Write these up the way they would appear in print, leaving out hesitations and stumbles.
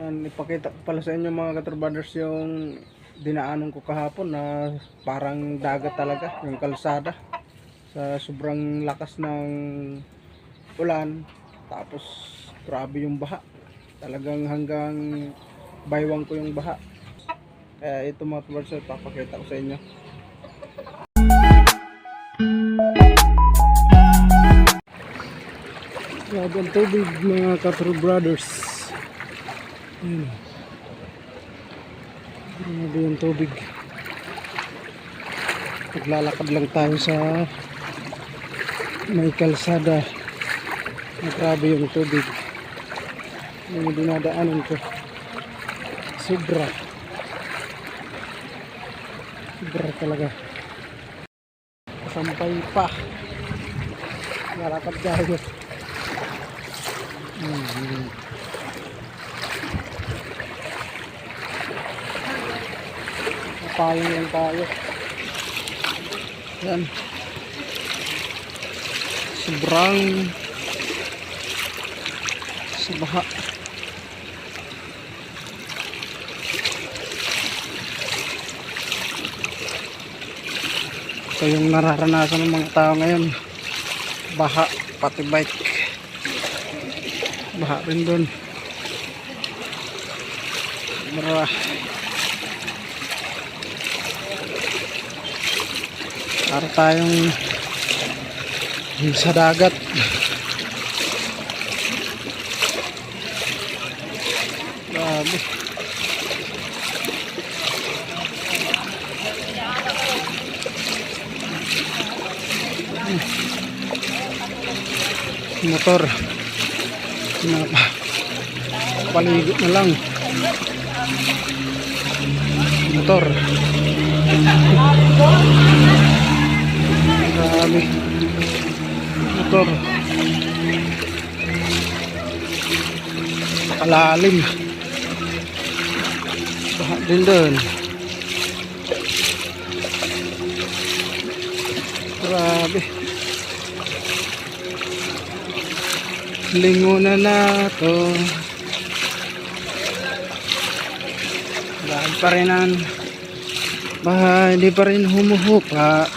Ipakita ko pala sa inyo mga Katrabaders yung dinaanan ko kahapon na parang dagat talaga yung kalsada sa sobrang lakas ng ulan. Tapos grabe yung baha, talagang hanggang baywang ko yung baha. Kaya ito mga Katrabaders, ipapakita ko sa inyo. Grabe ang tubig mga Katrabaders. Grabe yung tubig. Naglalakad lang tayo sa may kalsada na grabe yung tubig. Yung dinadaanan ko, sobra talaga. Sampay pa, lalakad tayo. Napayang lang tayo. Yan, sobrang sa baha. Ito yung nararanasan ng mga tao ngayon, baha, pati bike baha rin doon. Para tayong sa dagat. Grabe. Motor paligid na lang. Motor grabe, motor kalalim, baha din doon. Grabe, lingunan na to. Dahil pa rin ang bahay, hindi pa rin humuhupa.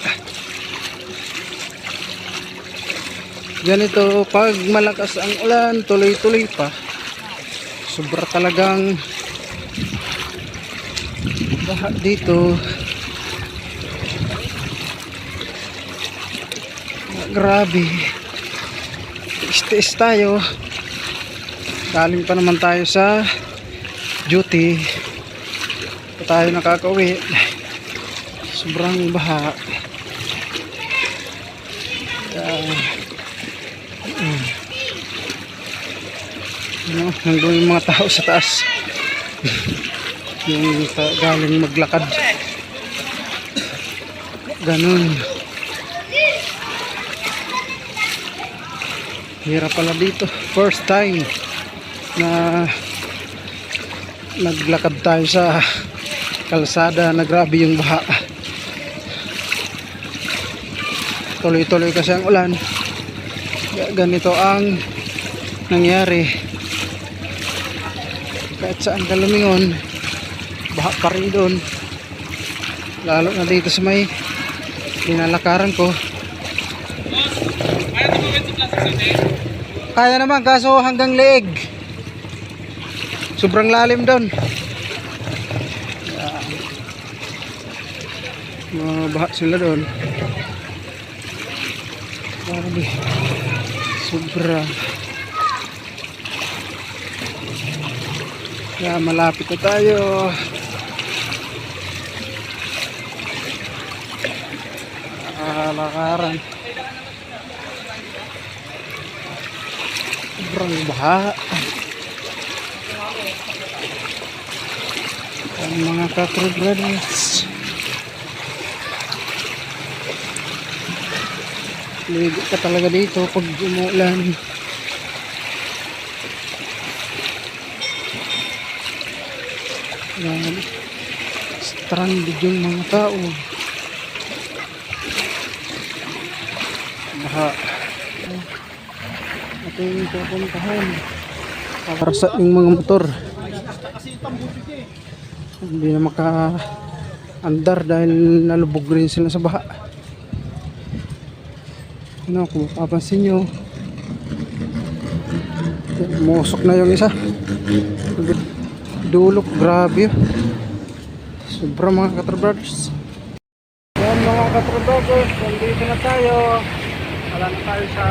Ganito pag malakas ang ulan, tuloy-tuloy pa. Sobra talagang baha dito. Grabe. Tiis tayo. Galing pa naman tayo sa duty. Pa tayo nakakauwi. Sobrang baha. Nandun yung mga tao sa taas. Yung galing maglakad. Ganun. Hirap pala dito. First time na naglakad tayo sa kalsada na grabe yung baha. Tuloy-tuloy kasi ang ulan. Ganito ang nangyari. Kahit saan ka lumingon, baha pa rin doon. Lalo na dito sa may linalakaran ko. Kaya naman, kaso hanggang leeg. Sobrang lalim doon. Baha sila doon. Grabe, sobra. Kaya malapit na tayo. Lakaran. Sobrang baha. Ang mga Katrabaders, ligo ka talaga dito pag umuulan. Yan, stranded yung mga tao. Baha. Ito yung pupuntahan para sa yung mga motor. Hindi na maka-andar dahil nalubog rin sila sa baha. Ano, kung mapapansin nyo, musok na yung isa. Dulok, grabe. Sobra mga Katro Brothers. Yan mga Katro Brothers, nandito na tayo. Wala na tayo sa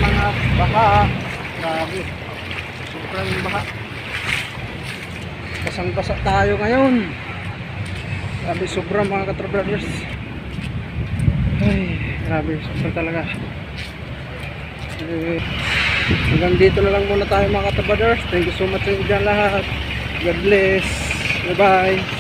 mga baha. Grabe. Sobrang baha. Basang-basa tayo ngayon. Grabe, sobra mga Katro Brothers. Ay, grabe, sobra talaga. Hanggang dito na lang muna tayo mga Katro Brothers. Thank you so much sa inyo dyan lahat. God bless. Bye bye.